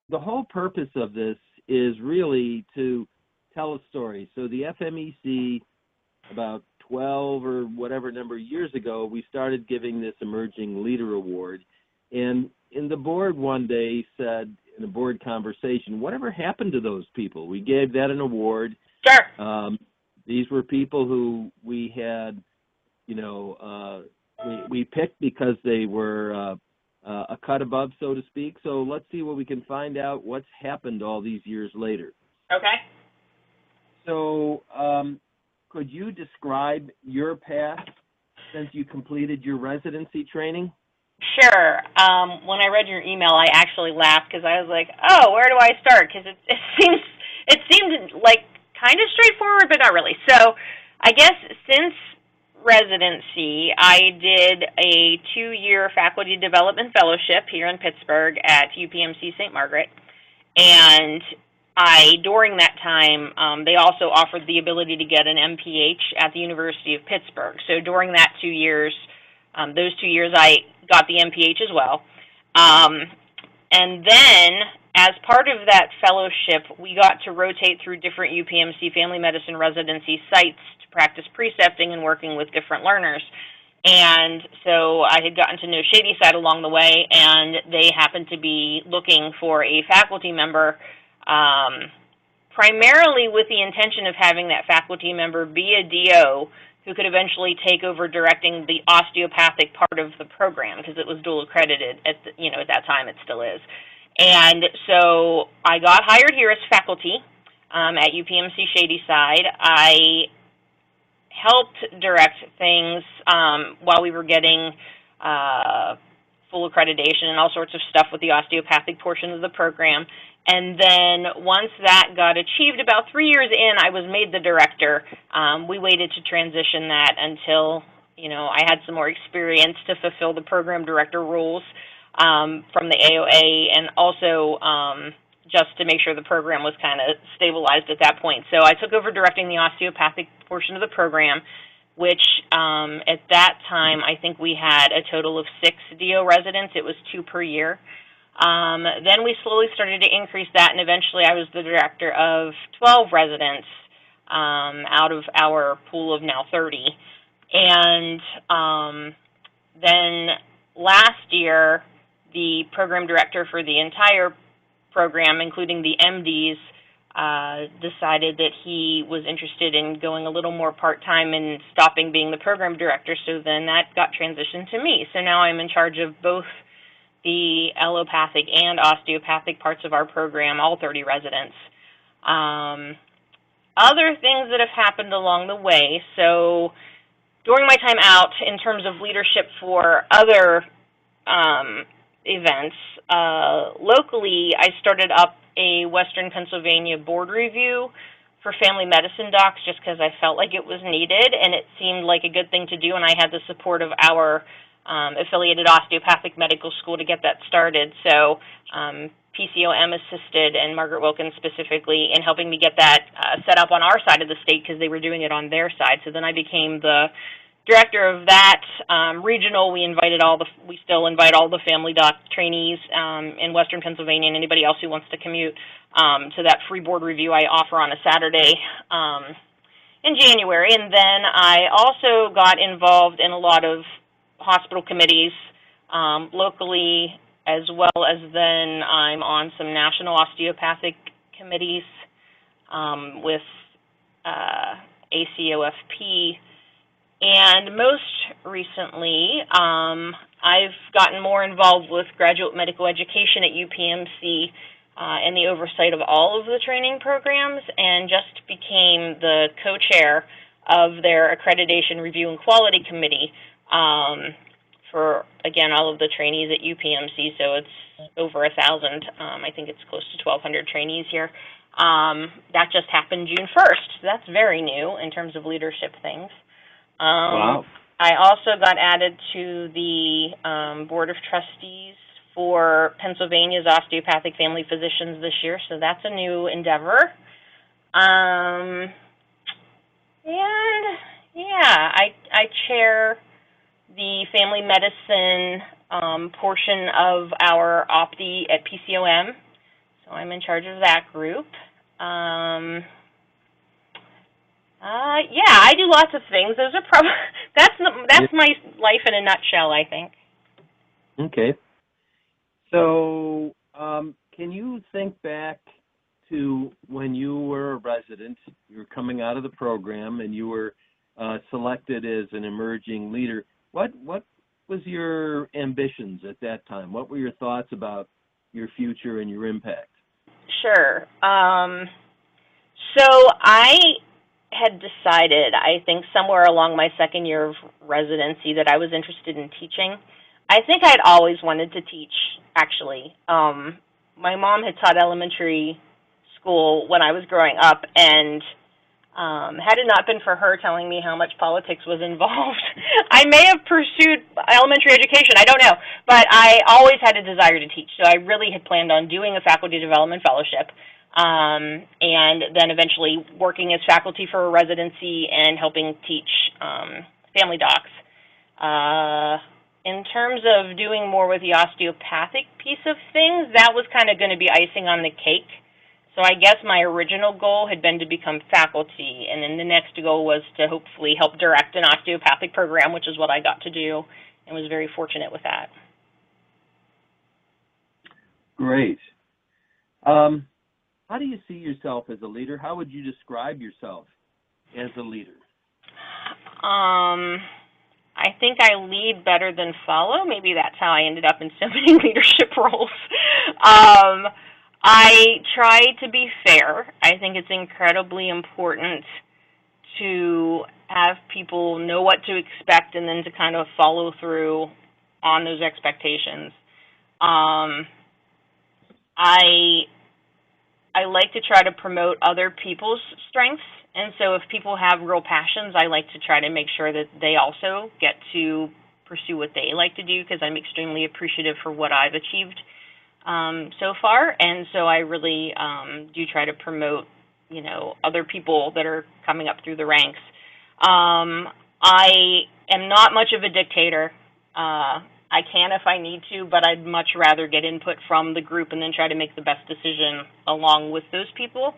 the whole purpose of this is really to tell a story. So the FMEC, about 12 or whatever number of years ago, we started giving this Emerging Leader Award. And the board one day said in a board conversation, whatever happened to those people? We gave that an award. Sure. These were people who we had, we picked because they were a cut above, so to speak. So let's see what we can find out what's happened all these years later. Okay. So could you describe your path since you completed your residency training? Sure. When I read your email, I actually laughed because I was like, "Oh, where do I start?" Because it seemed like kind of straightforward, but not really. So, I guess since residency, I did a 2-year faculty development fellowship here in Pittsburgh at UPMC St. Margaret, and during that time, they also offered the ability to get an MPH at the University of Pittsburgh. So during that 2 years, those 2 years, I got the MPH as well. And then, as part of that fellowship, we got to rotate through different UPMC family medicine residency sites to practice precepting and working with different learners. And so I had gotten to know Shadyside along the way, and they happened to be looking for a faculty member, primarily with the intention of having that faculty member be a DO who could eventually take over directing the osteopathic part of the program, because it was dual accredited at that time. It still is. And so I got hired here as faculty at UPMC Shadyside. I helped direct things while we were getting full accreditation and all sorts of stuff with the osteopathic portion of the program. And then once that got achieved, about 3 years in, I was made the director. We waited to transition that until, I had some more experience to fulfill the program director roles from the AOA, and also just to make sure the program was kind of stabilized at that point. So I took over directing the osteopathic portion of the program, which at that time, I think we had a total of 6 DO residents. It was 2 per year. Then we slowly started to increase that, and eventually I was the director of 12 residents out of our pool of now 30. And then last year, the program director for the entire program, including the MDs, decided that he was interested in going a little more part-time and stopping being the program director, so then that got transitioned to me. So now I'm in charge of both the allopathic and osteopathic parts of our program, all 30 residents. Other things that have happened along the way, so during my time out, in terms of leadership for other events, locally I started up a Western Pennsylvania board review for family medicine docs just because I felt like it was needed and it seemed like a good thing to do, and I had the support of our affiliated osteopathic medical school to get that started. So PCOM assisted, and Margaret Wilkins specifically, in helping me get that set up on our side of the state because they were doing it on their side. So then I became the director of that regional. We still invite all the family doc trainees in Western Pennsylvania and anybody else who wants to commute to that free board review I offer on a Saturday in January. And then I also got involved in a lot of hospital committees locally, as well as then I'm on some national osteopathic committees with ACOFP. And most recently, I've gotten more involved with graduate medical education at UPMC and the oversight of all of the training programs, and just became the co-chair of their accreditation review and quality committee for, again, all of the trainees at UPMC. So it's over 1,000. I think it's close to 1,200 trainees here. That just happened June 1st. So that's very new in terms of leadership things. Wow. I also got added to the Board of Trustees for Pennsylvania's Osteopathic Family Physicians this year, so that's a new endeavor. And, yeah, I chair the family medicine portion of our OPTI at PCOM, so So I'm in charge of that group. Yeah, I do lots of things. Those are probably that's my life in a nutshell, I think. Okay. So, can you think back to when you were a resident, you were coming out of the program, and you were selected as an emerging leader? What was your ambitions at that time? What were your thoughts about your future and your impact? Sure. So I had decided, I think somewhere along my second year of residency, that I was interested in teaching. I think I'd always wanted to teach, actually. My mom had taught elementary school when I was growing up, and had it not been for her telling me how much politics was involved, I may have pursued elementary education. I don't know. But I always had a desire to teach, so I really had planned on doing a faculty development fellowship, and then eventually working as faculty for a residency and helping teach family docs. In terms of doing more with the osteopathic piece of things, that was kind of going to be icing on the cake. So I guess my original goal had been to become faculty, and then the next goal was to hopefully help direct an osteopathic program, which is what I got to do, and was very fortunate with that. Great. How do you see yourself as a leader? How would you describe yourself as a leader? I think I lead better than follow. Maybe that's how I ended up in so many leadership roles. I try to be fair. I think it's incredibly important to have people know what to expect and then to kind of follow through on those expectations. I like to try to promote other people's strengths, and so if people have real passions, I like to try to make sure that they also get to pursue what they like to do, because I'm extremely appreciative for what I've achieved so far, and so I really do try to promote, other people that are coming up through the ranks. I am not much of a dictator. I can if I need to, but I'd much rather get input from the group and then try to make the best decision along with those people.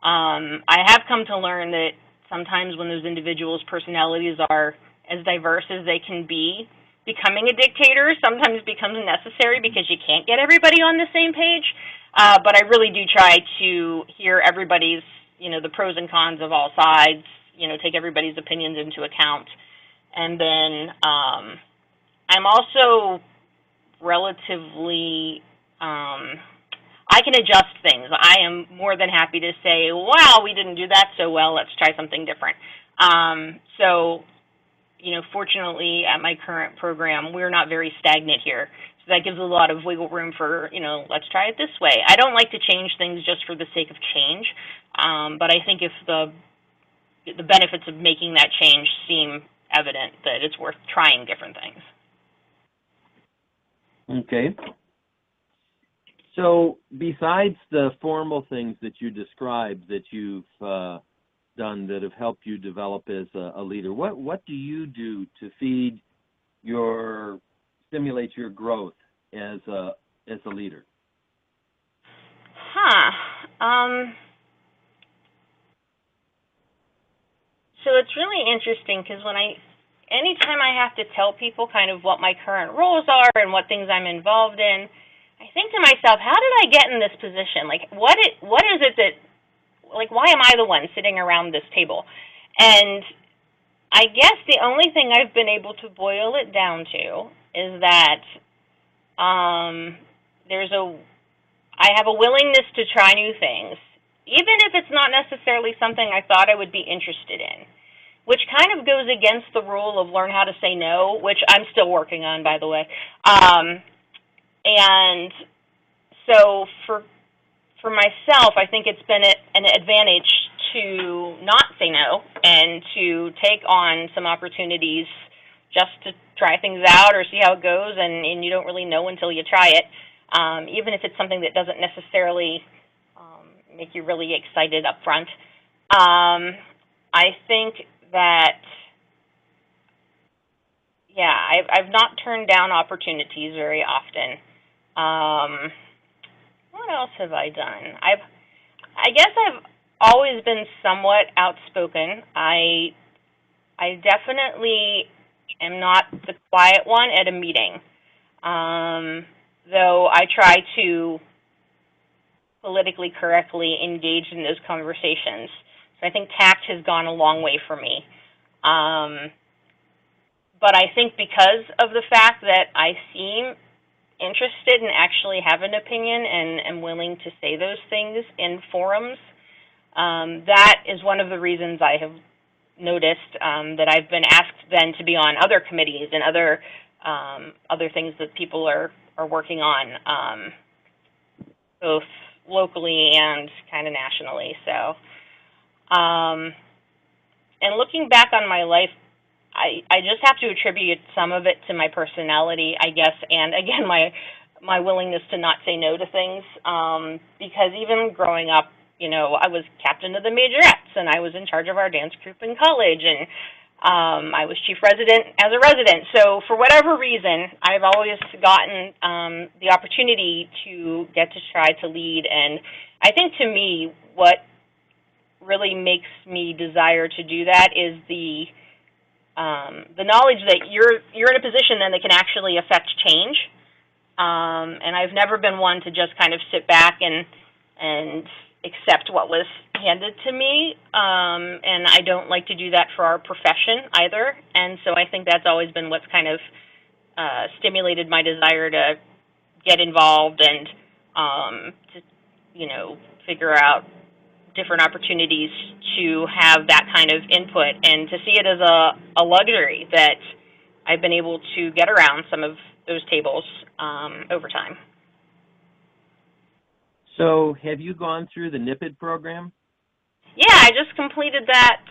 I have come to learn that sometimes when those individuals' personalities are as diverse as they can be, becoming a dictator sometimes becomes necessary because you can't get everybody on the same page. But I really do try to hear everybody's, the pros and cons of all sides, take everybody's opinions into account. And then I'm also relatively, I can adjust things. I am more than happy to say, wow, we didn't do that so well, let's try something different. Fortunately at my current program, we're not very stagnant here. So that gives a lot of wiggle room for, let's try it this way. I don't like to change things just for the sake of change, but I think if the benefits of making that change seem evident, that it's worth trying different things. Okay. So besides the formal things that you described that you've done that have helped you develop as a leader, what do you do to stimulate your growth as a leader? So it's really interesting because anytime I have to tell people kind of what my current roles are and what things I'm involved in, I think to myself, how did I get in this position? Like, what is it that, like, why am I the one sitting around this table? And I guess the only thing I've been able to boil it down to is that I have a willingness to try new things, even if it's not necessarily something I thought I would be interested in, which kind of goes against the rule of learn how to say no, which I'm still working on, by the way. And so for myself, I think it's been an advantage to not say no and to take on some opportunities just to try things out or see how it goes, and you don't really know until you try it, even if it's something that doesn't necessarily make you really excited up front. I think that, I've not turned down opportunities very often. What else have I done? I guess I've always been somewhat outspoken. I definitely am not the quiet one at a meeting. Though I try to politically correctly engage in those conversations. So I think tact has gone a long way for me. But I think because of the fact that I seem interested and actually have an opinion and am willing to say those things in forums, that is one of the reasons I have noticed that I've been asked then to be on other committees and other things that people are working on, both locally and kind of nationally. So, and looking back on my life, I just have to attribute some of it to my personality, I guess, and again, my willingness to not say no to things, because even growing up, I was captain of the majorettes, and I was in charge of our dance group in college, and I was chief resident as a resident. So for whatever reason, I've always gotten the opportunity to get to try to lead, and I think to me, what really makes me desire to do that is the knowledge that you're in a position then that can actually affect change. And I've never been one to just kind of sit back and accept what was handed to me. And I don't like to do that for our profession either. And so I think that's always been what's kind of stimulated my desire to get involved and to figure out different opportunities to have that kind of input and to see it as a luxury that I've been able to get around some of those tables over time. So have you gone through the NIPID program? Yeah, I just completed that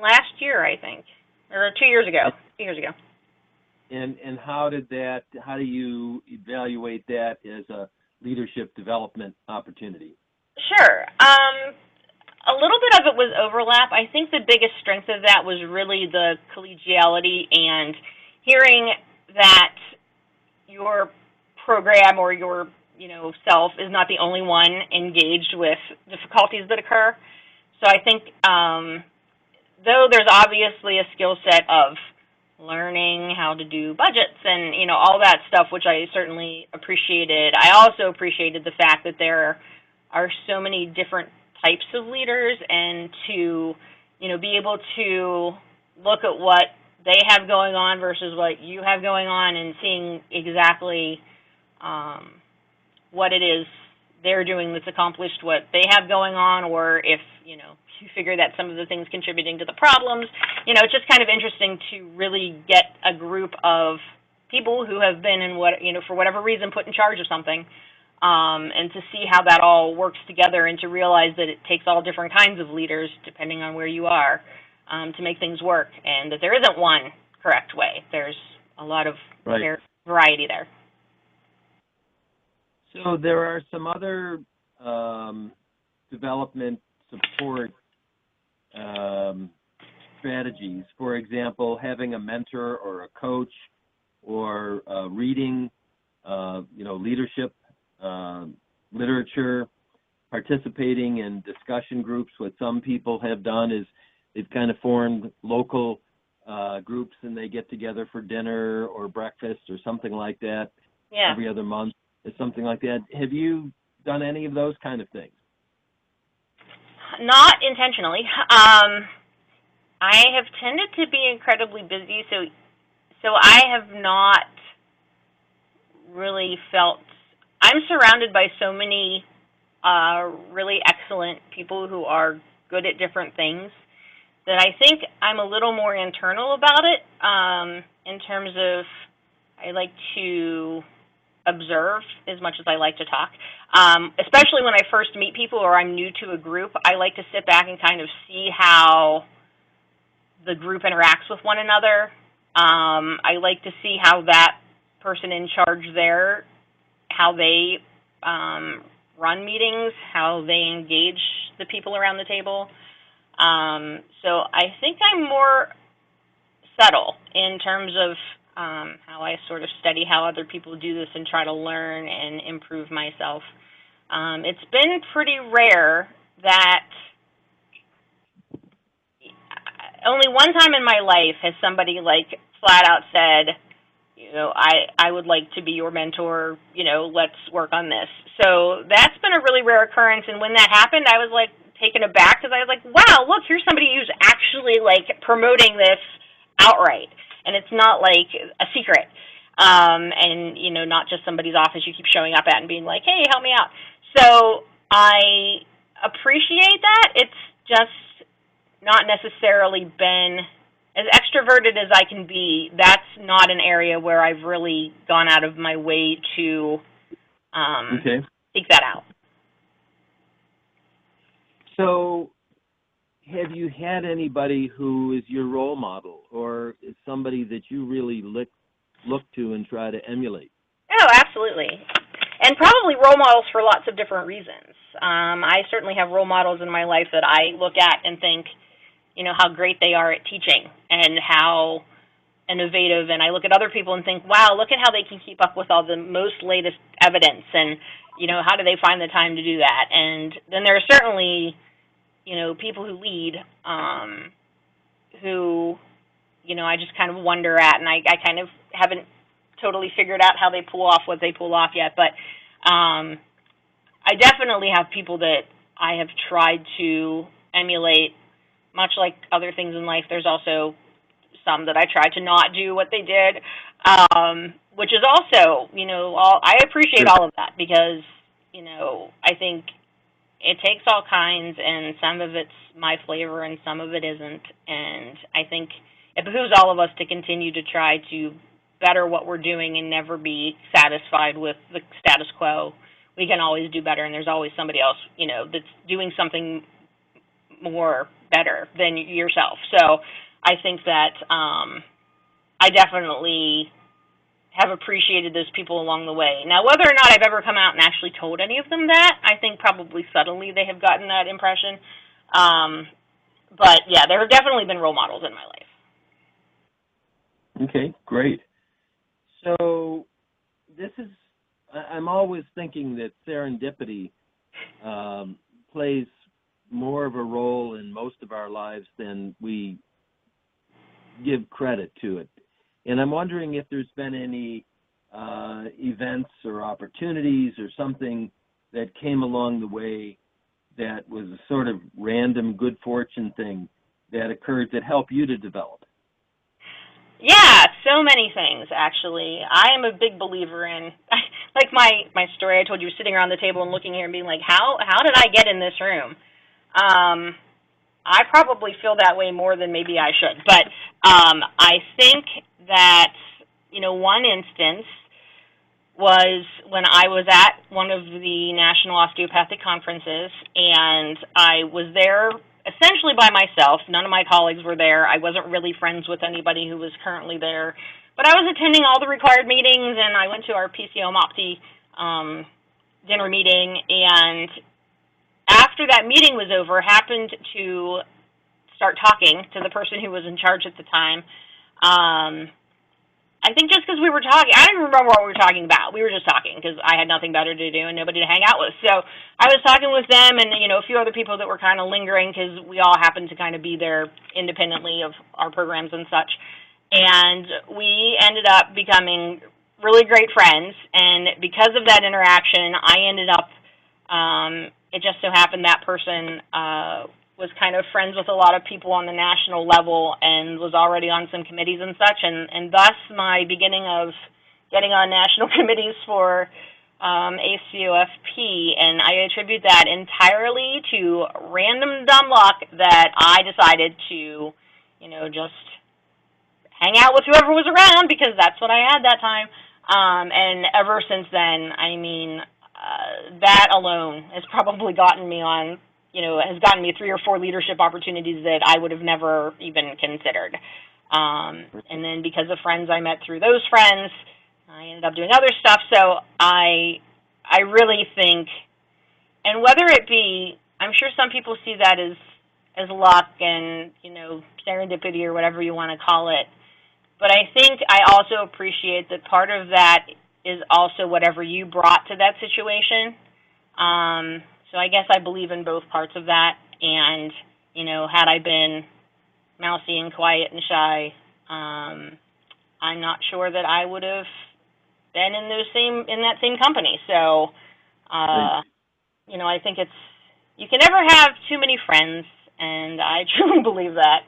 last year, I think, or 2 years ago. 2 years ago. And how do you evaluate that as a leadership development opportunity? Sure. A little bit of it was overlap. I think the biggest strength of that was really the collegiality and hearing that your program or your self is not the only one engaged with difficulties that occur. So I think though there's obviously a skill set of learning how to do budgets and all that stuff, which I certainly appreciated, I also appreciated the fact that there are so many different types of leaders, and to be able to look at what they have going on versus what you have going on and seeing exactly what it is they're doing that's accomplished what they have going on, or if you figure that some of the things contributing to the problems, it's just kind of interesting to really get a group of people who have been in for whatever reason put in charge of something. And to see how that all works together and to realize that it takes all different kinds of leaders, depending on where you are, to make things work, and that there isn't one correct way. There's a lot of variety there. So there are some other development support strategies. For example, having a mentor or a coach, or reading, leadership literature, participating in discussion groups. What some people have done is they've kind of formed local groups, and they get together for dinner or breakfast or something like that every other month, or something like that. Have you done any of those kind of things? Not intentionally. I have tended to be incredibly busy, so I have not really felt. I'm surrounded by so many really excellent people who are good at different things that I think I'm a little more internal about it, in terms of I like to observe as much as I like to talk. Especially when I first meet people or I'm new to a group, I like to sit back and kind of see how the group interacts with one another. I like to see how that person in charge there, how they run meetings, how they engage the people around the table. So I think I'm more subtle in terms of how I sort of study how other people do this and try to learn and improve myself. It's been pretty rare that only one time in my life has somebody like flat out said, I would like to be your mentor, let's work on this. So that's been a really rare occurrence, and when that happened, I was like taken aback because I was like, wow, look, here's somebody who's actually like promoting this outright, and it's not like a secret, and not just somebody's office you keep showing up at and being like, hey, help me out. So I appreciate that. It's just not necessarily been as extroverted as I can be. That's not an area where I've really gone out of my way to seek that out. So have you had anybody who is your role model or is somebody that you really look to and try to emulate? Oh, absolutely. And probably role models for lots of different reasons. I certainly have role models in my life that I look at and think, how great they are at teaching and how innovative. And I look at other people and think, wow, look at how they can keep up with all the most latest evidence. And, how do they find the time to do that? And then there are certainly, people who lead who, I just kind of wonder at. And I kind of haven't totally figured out how they pull off what they pull off yet. But I definitely have people that I have tried to emulate. Much like other things in life, there's also some that I try to not do what they did, which is also, I appreciate all of that because, I think it takes all kinds, and some of it's my flavor and some of it isn't. And I think it behooves all of us to continue to try to better what we're doing and never be satisfied with the status quo. We can always do better, and there's always somebody else, that's doing something more better than yourself. So I think that I definitely have appreciated those people along the way. Now, whether or not I've ever come out and actually told any of them that, I think probably subtly they have gotten that impression. But yeah, there have definitely been role models in my life. Okay, great. So I'm always thinking that serendipity plays more of a role in most of our lives than we give credit to it. And I'm wondering if there's been any events or opportunities or something that came along the way that was a sort of random good fortune thing that occurred that helped you to develop. Yeah, so many things, actually. I am a big believer in, like my story I told you, sitting around the table and looking here and being like, how did I get in this room? I probably feel that way more than maybe I should. But I think that, one instance was when I was at one of the national osteopathic conferences, and I was there essentially by myself. None of my colleagues were there. I wasn't really friends with anybody who was currently there. But I was attending all the required meetings, and I went to our PCO MOPTI dinner meeting, and after that meeting was over, happened to start talking to the person who was in charge at the time. I think just because we were talking, I don't even remember what we were talking about. We were just talking because I had nothing better to do and nobody to hang out with. So I was talking with them and, a few other people that were kind of lingering because we all happened to kind of be there independently of our programs and such. And we ended up becoming really great friends. And because of that interaction, I ended up, it just so happened that person was kind of friends with a lot of people on the national level and was already on some committees and such, and thus my beginning of getting on national committees for ACOFP, and I attribute that entirely to random dumb luck that I decided to, just hang out with whoever was around because that's what I had that time, and ever since then, that alone has probably gotten me on, has gotten me 3 or 4 leadership opportunities that I would have never even considered. And then because of friends I met through those friends, I ended up doing other stuff. So I really think, and whether it be, I'm sure some people see that as luck and, serendipity or whatever you want to call it. But I think I also appreciate that part of that is also whatever you brought to that situation. So I guess I believe in both parts of that. And, had I been mousy and quiet and shy, I'm not sure that I would have been in that same company. So, Right. I think you can never have too many friends, and I truly believe that.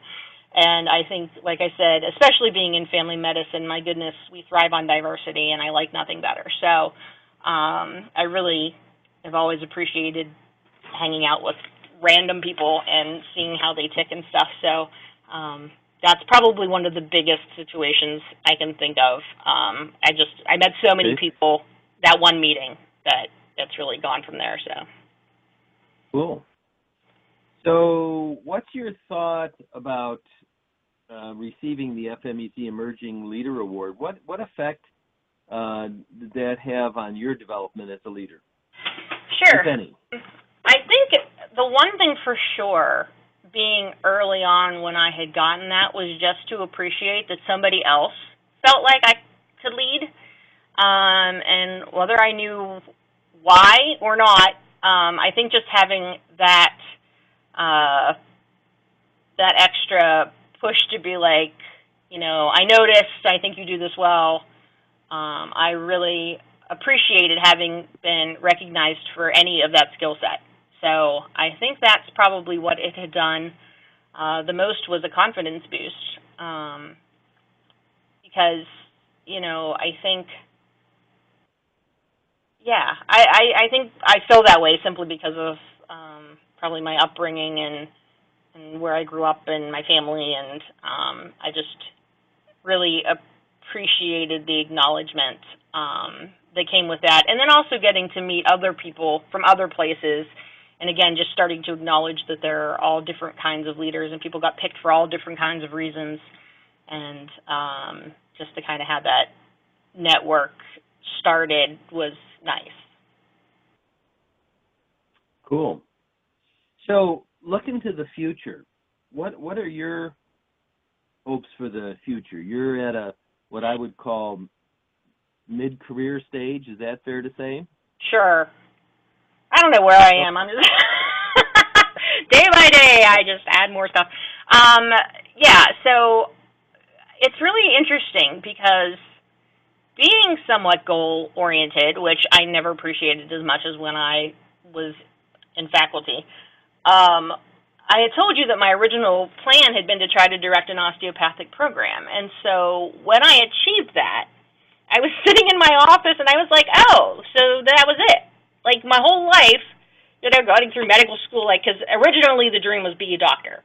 And I think, like I said, especially being in family medicine, my goodness, we thrive on diversity, and I like nothing better. So I really have always appreciated hanging out with random people and seeing how they tick and stuff. So that's probably one of the biggest situations I can think of. I met so many people that one meeting that it's really gone from there. So Cool. So what's your thought about receiving the FMEC Emerging Leader Award? What effect did that have on your development as a leader? Sure. If any. I think the one thing for sure, being early on when I had gotten that, was just to appreciate that somebody else felt like I could lead. And whether I knew why or not, I think just having that extra push to be like, I noticed, I think you do this well. I really appreciated having been recognized for any of that skill set. So I think that's probably what it had done the most, was a confidence boost. Because, I think, I think I feel that way simply because of probably my upbringing and where I grew up and my family, and I just really appreciated the acknowledgement that came with that. And then also getting to meet other people from other places, and again, just starting to acknowledge that there are all different kinds of leaders and people got picked for all different kinds of reasons, and just to kind of have that network started was nice. Cool. So, looking to the future, what are your hopes for the future? You're at what I would call mid-career stage. Is that fair to say? Sure. I don't know where I am. I'm just day by day, I just add more stuff. So it's really interesting because being somewhat goal-oriented, which I never appreciated as much as when I was in faculty, I had told you that my original plan had been to try to direct an osteopathic program. And so when I achieved that, I was sitting in my office and I was like, oh, so that was it. Like my whole life, going through medical school, because originally the dream was be a doctor.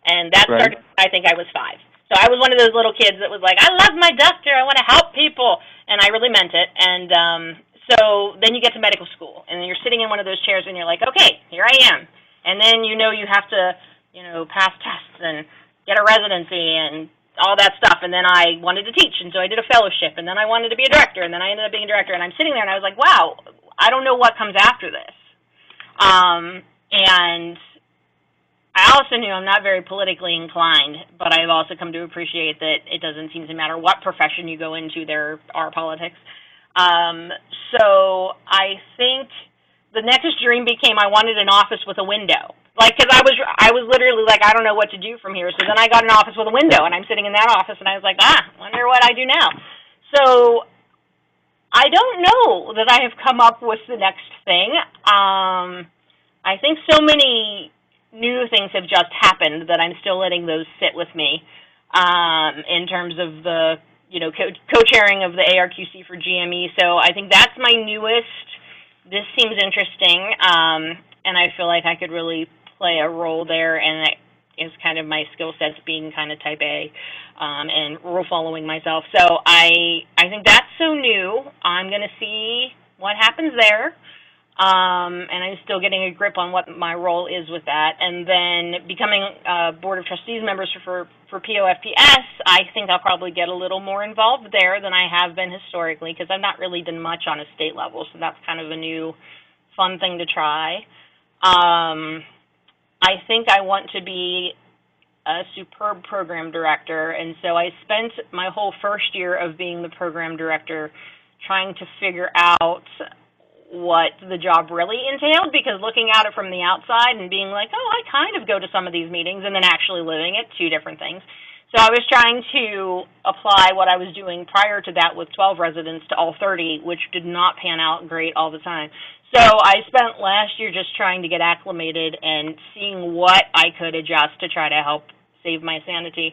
And that started, I think I was 5. So I was one of those little kids that was like, I love my doctor, I want to help people. And I really meant it. And so then you get to medical school, and you're sitting in one of those chairs, and you're like, okay, here I am. And then you have to, pass tests and get a residency and all that stuff. And then I wanted to teach, and so I did a fellowship. And then I wanted to be a director, and then I ended up being a director. And I'm sitting there, and I was like, wow, I don't know what comes after this. And I also knew I'm not very politically inclined, but I've also come to appreciate that it doesn't seem to matter what profession you go into, there are politics. So I think the next dream became I wanted an office with a window. Because I was literally like, I don't know what to do from here. So then I got an office with a window, and I'm sitting in that office, and I was like, wonder what I do now. So I don't know that I have come up with the next thing. I think so many new things have just happened that I'm still letting those sit with me in terms of the co-chairing of the ARQC for GME. So I think that's my newest. This seems interesting, and I feel like I could really play a role there, and that is kind of my skill sets, being kind of type A and rule following myself. So I think that's so new. I'm going to see what happens there. And I'm still getting a grip on what my role is with that. And then becoming Board of Trustees members for POFPS, I think I'll probably get a little more involved there than I have been historically, because I've not really done much on a state level, so that's kind of a new fun thing to try. I think I want to be a superb program director, and so I spent my whole first year of being the program director trying to figure out what the job really entailed, because looking at it from the outside and being like, oh, I kind of go to some of these meetings, and then actually living it, two different things. So I was trying to apply what I was doing prior to that with 12 residents to all 30, which did not pan out great all the time. So I spent last year just trying to get acclimated and seeing what I could adjust to try to help save my sanity.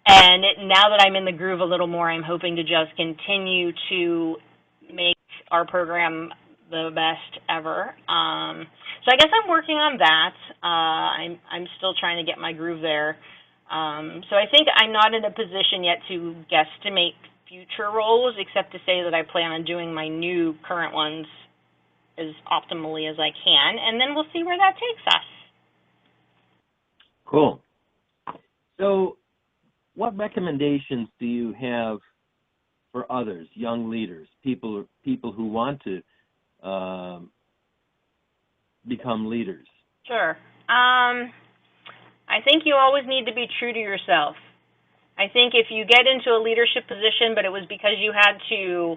And now that I'm in the groove a little more, I'm hoping to just continue to make our program the best ever. So I guess I'm working on that. I'm still trying to get my groove there. So I think I'm not in a position yet to guesstimate future roles, except to say that I plan on doing my new current ones as optimally as I can, and then we'll see where that takes us. Cool. So what recommendations do you have for others, young leaders, people who want to become leaders? Sure. I think you always need to be true to yourself. I think if you get into a leadership position, but it was because you had to,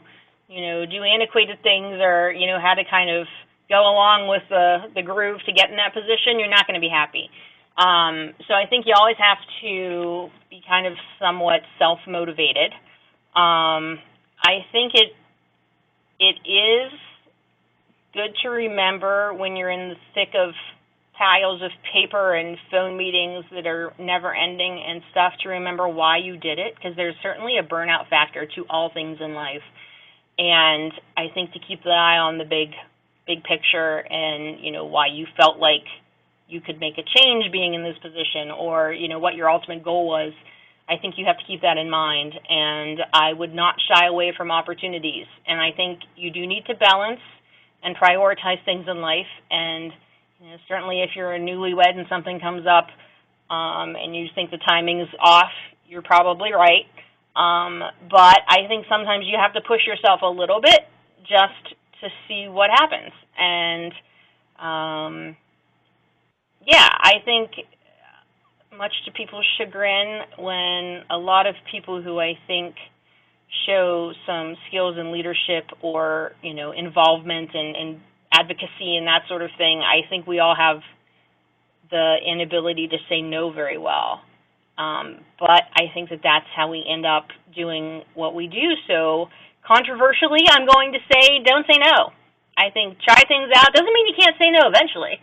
do antiquated things, or, had to kind of go along with the groove to get in that position, you're not going to be happy. So I think you always have to be kind of somewhat self-motivated. I think it is good to remember when you're in the thick of piles of paper and phone meetings that are never ending and stuff, to remember why you did it, because there's certainly a burnout factor to all things in life. And I think to keep the eye on the big picture and, why you felt like you could make a change being in this position, or, what your ultimate goal was, I think you have to keep that in mind. And I would not shy away from opportunities. And I think you do need to balance and prioritize things in life. And certainly if you're a newlywed and something comes up and you think the timing's off, you're probably right. But I think sometimes you have to push yourself a little bit just to see what happens. And, I think much to people's chagrin, when a lot of people who I think show some skills in leadership or, involvement and advocacy and that sort of thing, I think we all have the inability to say no very well. But I think that that's how we end up doing what we do. So controversially, I'm going to say don't say no. I think try things out. Doesn't mean you can't say no eventually.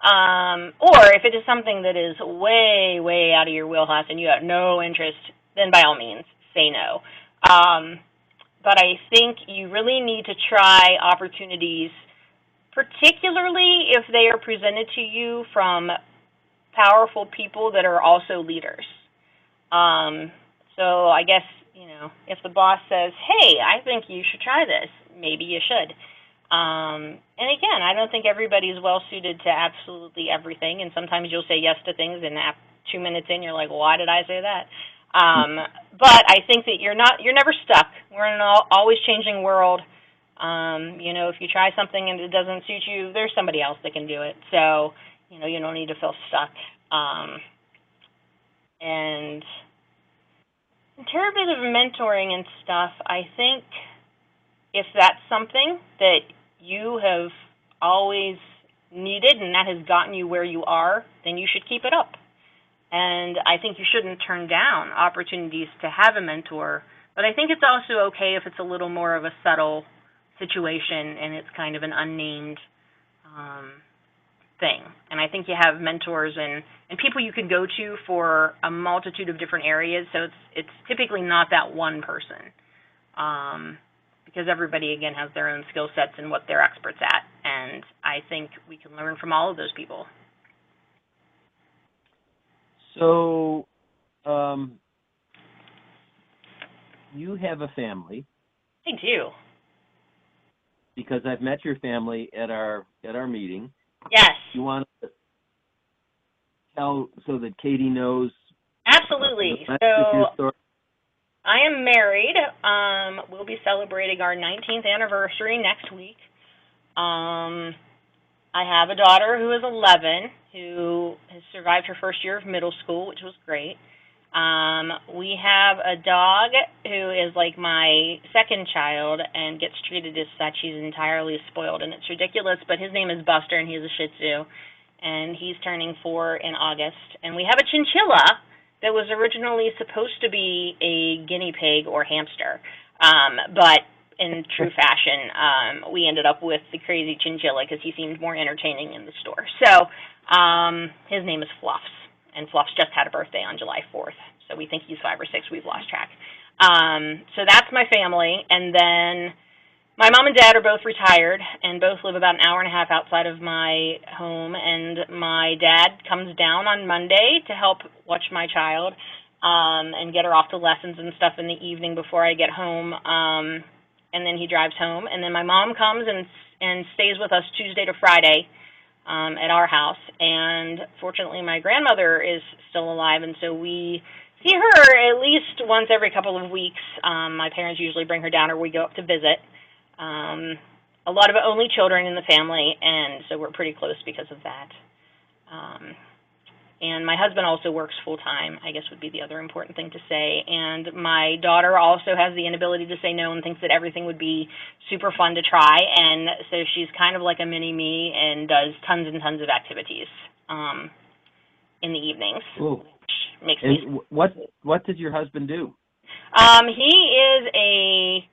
Or if it is something that is way, way out of your wheelhouse and you have no interest, then by all means, say no. But I think you really need to try opportunities, particularly if they are presented to you from powerful people that are also leaders. So I guess, if the boss says, hey, I think you should try this, maybe you should. And again, I don't think everybody is well suited to absolutely everything, and sometimes you'll say yes to things, and 2 minutes in, you're like, why did I say that? But I think that you're never stuck. We're in an always changing world. If you try something and it doesn't suit you, there's somebody else that can do it. So, you don't need to feel stuck. And in terms of mentoring and stuff, I think if that's something that you have always needed and that has gotten you where you are, then you should keep it up. And I think you shouldn't turn down opportunities to have a mentor, but I think it's also okay if it's a little more of a subtle situation and it's kind of an unnamed thing. And I think you have mentors and people you can go to for a multitude of different areas, so it's typically not that one person, because everybody, again, has their own skill sets and what they're experts at, and I think we can learn from all of those people. So, you have a family. I do. Because I've met your family at our meeting. Yes. You want to tell so that Katie knows? Absolutely. So I am married. We'll be celebrating our 19th anniversary next week. I have a daughter who is 11, who has survived her first year of middle school, which was great. We have a dog who is like my second child and gets treated as such. He's entirely spoiled, and it's ridiculous, but his name is Buster, and he's a Shih Tzu, and he's turning 4 in August. And we have a chinchilla that was originally supposed to be a guinea pig or hamster, but in true fashion, we ended up with the crazy chinchilla because he seemed more entertaining in the store. So his name is Fluffs, and Fluffs just had a birthday on July 4th. So we think he's 5 or 6. We've lost track. So that's my family. And then my mom and dad are both retired and both live about an hour and a half outside of my home. And my dad comes down on Monday to help watch my child and get her off to lessons and stuff in the evening before I get home. And then he drives home. And then my mom comes and stays with us Tuesday to Friday at our house. And fortunately, my grandmother is still alive, and so we see her at least once every couple of weeks. My parents usually bring her down, or we go up to visit. A lot of only children in the family, and so we're pretty close because of that. And my husband also works full-time, I guess would be the other important thing to say. And my daughter also has the inability to say no and thinks that everything would be super fun to try. And so she's kind of like a mini-me and does tons and tons of activities in the evenings. Ooh. Which makes and me... What does your husband do? He is a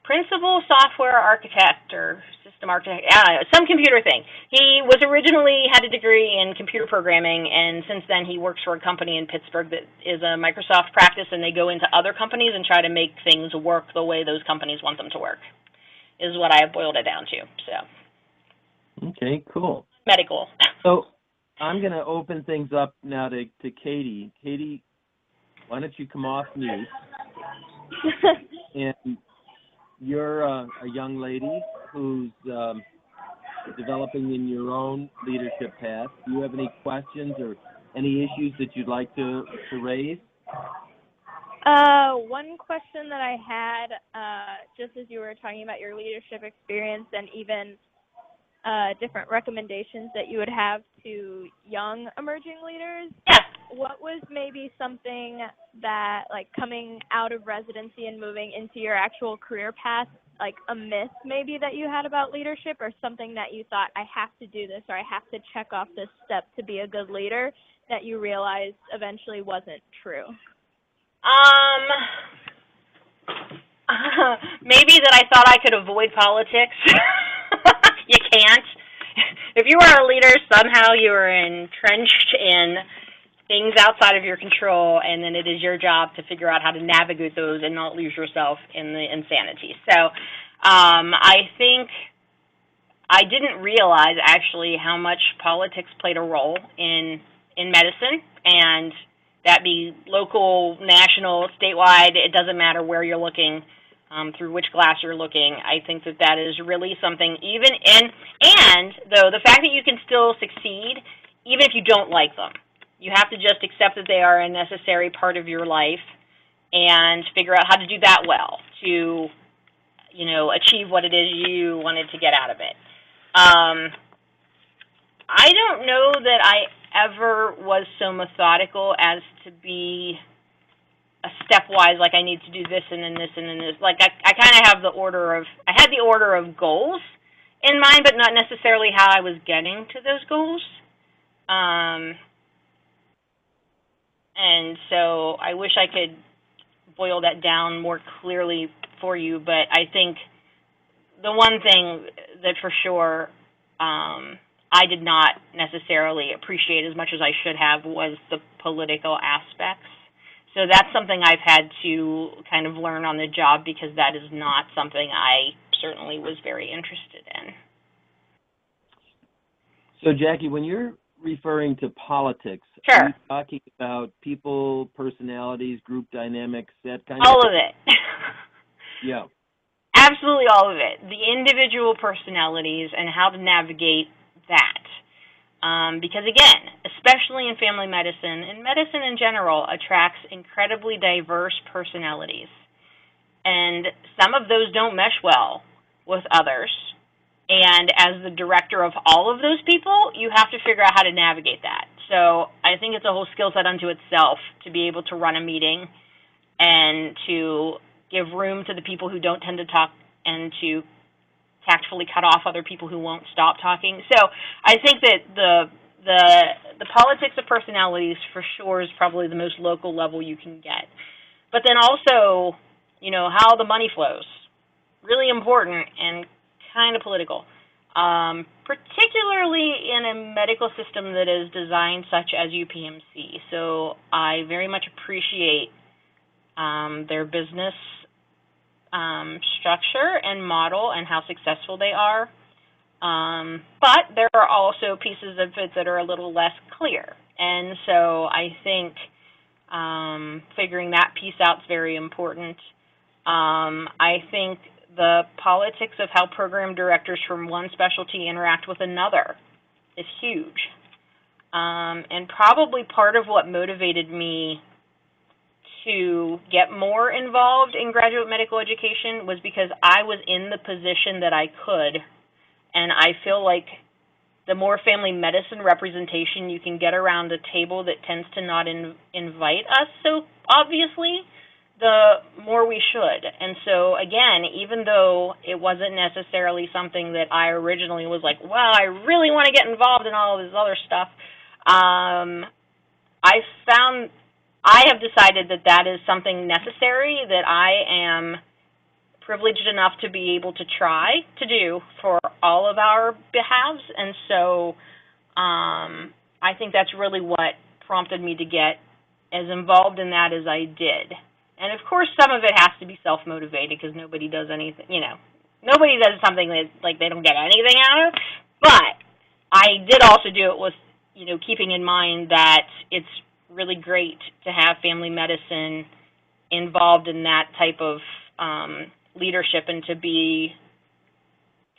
principal software architect or system architect, some computer thing. He was originally had a degree in computer programming, and since then he works for a company in Pittsburgh that is a Microsoft practice, and they go into other companies and try to make things work the way those companies want them to work, is what I have boiled it down to. So. Okay, cool. Medical. So I'm going to open things up now to Katie. Katie, why don't you come off mute? And you're a young lady who's developing in your own leadership path. Do you have any questions or any issues that you'd like to raise? One question that I had, just as you were talking about your leadership experience and even different recommendations that you would have to young emerging leaders. Yeah. What was maybe something that, like, coming out of residency and moving into your actual career path, like a myth maybe that you had about leadership, or something that you thought, I have to do this or I have to check off this step to be a good leader, that you realized eventually wasn't true? Maybe that I thought I could avoid politics. You can't. If you are a leader, somehow you are entrenched in things outside of your control, and then it is your job to figure out how to navigate those and not lose yourself in the insanity. So I think I didn't realize actually how much politics played a role in medicine, and that be local, national, statewide, it doesn't matter where you're looking, through which glass you're looking. I think that is really something, and though the fact that you can still succeed, even if you don't like them, you have to just accept that they are a necessary part of your life and figure out how to do that well to, achieve what it is you wanted to get out of it. I don't know that I ever was so methodical as to be a stepwise, like I need to do this and then this and then this. Like I kind of have I had the order of goals in mind, but not necessarily how I was getting to those goals. And so I wish I could boil that down more clearly for you, but I think the one thing that for sure I did not necessarily appreciate as much as I should have was the political aspects. So that's something I've had to kind of learn on the job, because that is not something I certainly was very interested in. So, Jackie, when you're referring to politics, sure, are you talking about people, personalities, group dynamics, that kind all of of it. Yeah. Absolutely all of it. The individual personalities and how to navigate that. Because again, especially in family medicine, and medicine in general attracts incredibly diverse personalities. And some of those don't mesh well with others. And as the director of all of those people, you have to figure out how to navigate that. So I think it's a whole skill set unto itself to be able to run a meeting and to give room to the people who don't tend to talk and to tactfully cut off other people who won't stop talking. So I think that the politics of personalities for sure is probably the most local level you can get. But then also, how the money flows. Really important and kind of political, particularly in a medical system that is designed such as UPMC. So I very much appreciate their business structure and model and how successful they are. But there are also pieces of it that are a little less clear. And so I think figuring that piece out is very important. I think the politics of how program directors from one specialty interact with another is huge. And probably part of what motivated me to get more involved in graduate medical education was because I was in the position that I could. And I feel like the more family medicine representation you can get around a table that tends to not invite us so obviously, the more we should. And so, again, even though it wasn't necessarily something that I originally was like, well, I really want to get involved in all of this other stuff, I have decided that is something necessary that I am privileged enough to be able to try to do for all of our behalves. And so I think that's really what prompted me to get as involved in that as I did. And, of course, some of it has to be self-motivated because nobody does anything, nobody does something that, they don't get anything out of. But I did also do it with, keeping in mind that it's really great to have family medicine involved in that type of leadership and to be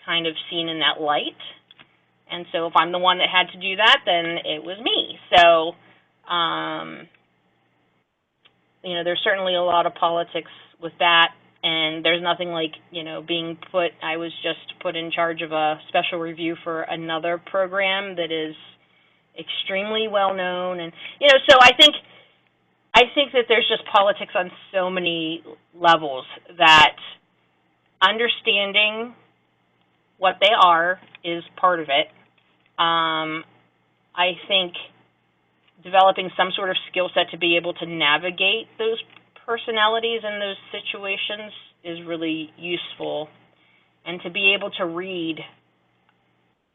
kind of seen in that light. And so if I'm the one that had to do that, then it was me. So, there's certainly a lot of politics with that, and there's nothing like, I was just put in charge of a special review for another program that is extremely well known, and, so I think that there's just politics on so many levels that understanding what they are is part of it. I think developing some sort of skill set to be able to navigate those personalities and those situations is really useful, and to be able to read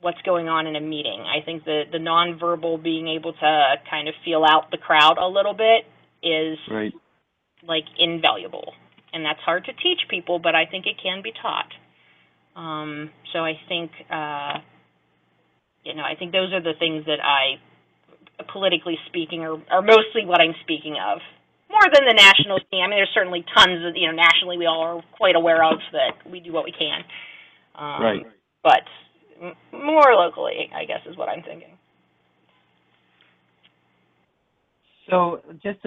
what's going on in a meeting. I think the nonverbal, being able to kind of feel out the crowd a little bit is right. Invaluable, and that's hard to teach people, but I think it can be taught. So I think I think those are the things that I, politically speaking, are mostly what I'm speaking of, more than the national scene. I mean, there's certainly tons of, nationally we all are quite aware of that we do what we can. Right. But more locally, I guess, is what I'm thinking. So just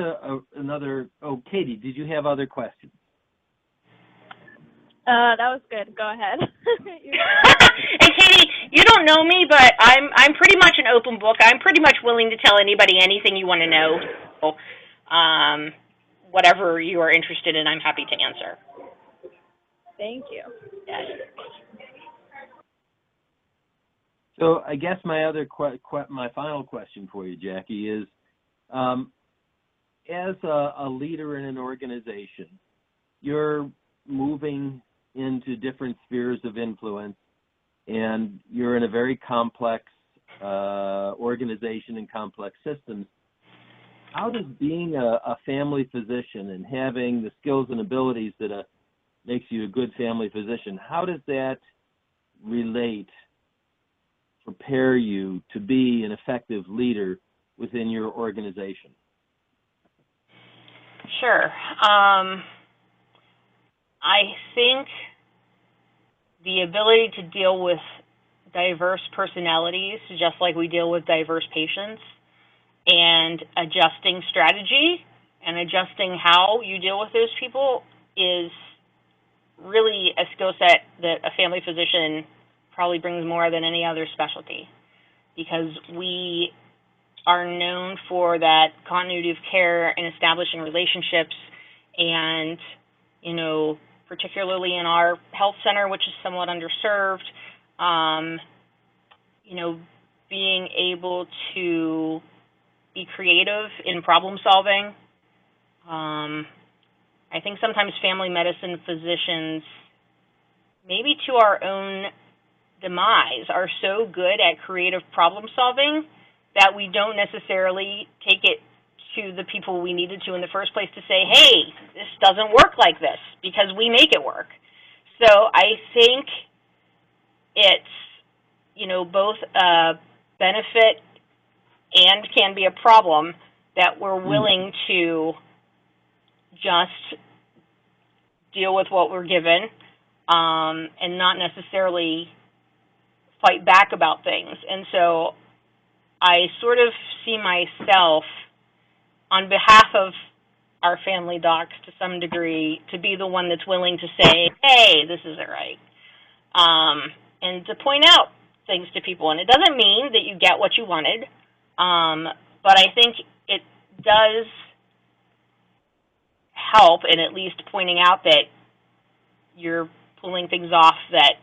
another, Katie, did you have other questions? That was good. Go ahead. And Katie, you don't know me, but I'm pretty much an open book. I'm pretty much willing to tell anybody anything you want to know. Whatever you are interested in, I'm happy to answer. Thank you. Yes. So I guess my other my final question for you, Jackie, is as a leader in an organization, you're moving into different spheres of influence, and you're in a very complex organization and complex systems. How does being a family physician and having the skills and abilities that makes you a good family physician, how does that prepare you to be an effective leader within your organization? Sure. I think the ability to deal with diverse personalities, just like we deal with diverse patients, and adjusting strategy and adjusting how you deal with those people is really a skill set that a family physician probably brings more than any other specialty, because we are known for that continuity of care and establishing relationships, and, you know, particularly in our health center, which is somewhat underserved, you know, being able to be creative in problem solving. I think sometimes family medicine physicians, maybe to our own demise, are so good at creative problem solving that we don't necessarily take it to the people we needed to in the first place to say, hey, this doesn't work like this, because we make it work. So I think it's, you know, both a benefit and can be a problem that we're willing to just deal with what we're given, and not necessarily fight back about things. And so I sort of see myself, on behalf of our family docs to some degree, to be the one that's willing to say, hey, this isn't right, and to point out things to people. And it doesn't mean that you get what you wanted, but I think it does help in at least pointing out that you're pulling things off that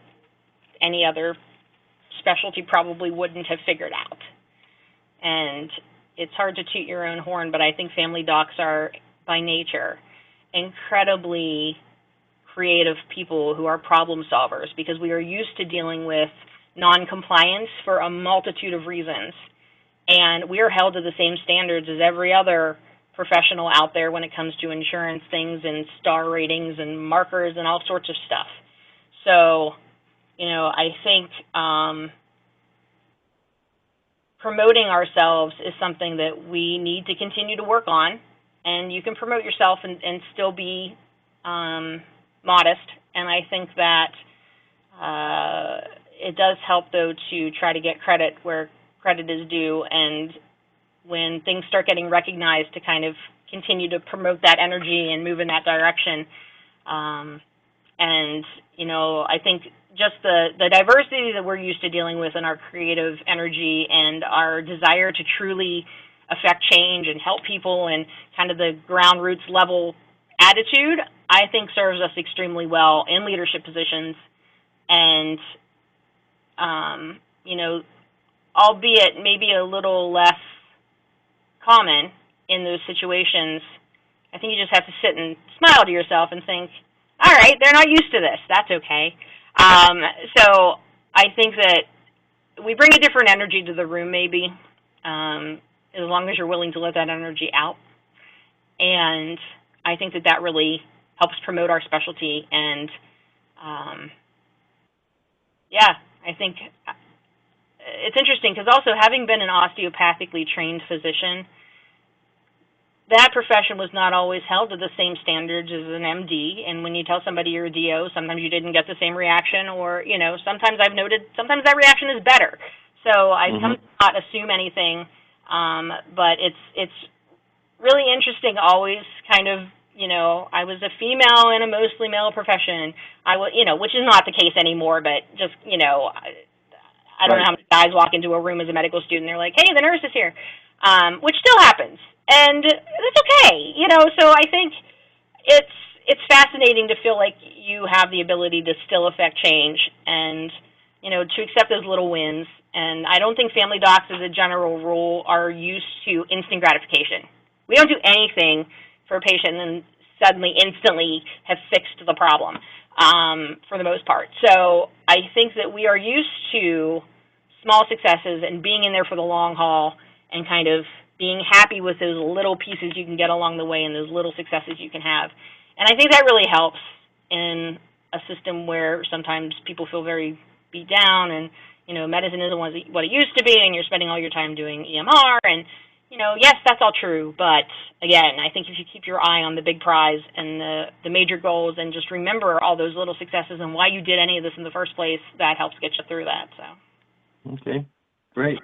any other specialty probably wouldn't have figured out. And it's hard to toot your own horn, but I think family docs are, by nature, incredibly creative people who are problem solvers, because we are used to dealing with non-compliance for a multitude of reasons. And we are held to the same standards as every other professional out there when it comes to insurance things and star ratings and markers and all sorts of stuff. So, you know, I think promoting ourselves is something that we need to continue to work on. And you can promote yourself and still be modest. And I think that it does help, though, to try to get credit where credit is due, and when things start getting recognized, to kind of continue to promote that energy and move in that direction. And, you know, I think just the diversity that we're used to dealing with in our creative energy and our desire to truly affect change and help people, and kind of the ground roots level attitude, I think serves us extremely well in leadership positions. And, you know, albeit maybe a little less common in those situations, I think you just have to sit and smile to yourself and think, all right, they're not used to this. That's okay. So I think that we bring a different energy to the room, maybe, as long as you're willing to let that energy out. And I think that that really helps promote our specialty. And, yeah, I think it's interesting, because also, having been an osteopathically trained physician, that profession was not always held to the same standards as an MD. And when you tell somebody you're a DO, sometimes you didn't get the same reaction, or, you know, sometimes I've noted sometimes that reaction is better. So I've come to not assume anything, but it's really interesting always kind of, you know, I was a female in a mostly male profession. You know, which is not the case anymore, but just, you know, I don't know how many guys walk into a room as a medical student, they're like, hey, the nurse is here, which still happens. And it's okay, you know, so I think it's fascinating to feel like you have the ability to still affect change, and, you know, to accept those little wins. And I don't think family docs, as a general rule, are used to instant gratification. We don't do anything for a patient and suddenly, instantly have fixed the problem, for the most part. So I think that we are used to small successes and being in there for the long haul, and kind of being happy with those little pieces you can get along the way and those little successes you can have. And I think that really helps in a system where sometimes people feel very beat down, and, you know, medicine isn't what it used to be, and you're spending all your time doing EMR. And, you know, yes, that's all true. But, again, I think if you keep your eye on the big prize and the major goals, and just remember all those little successes and why you did any of this in the first place, that helps get you through that. So. Okay, great.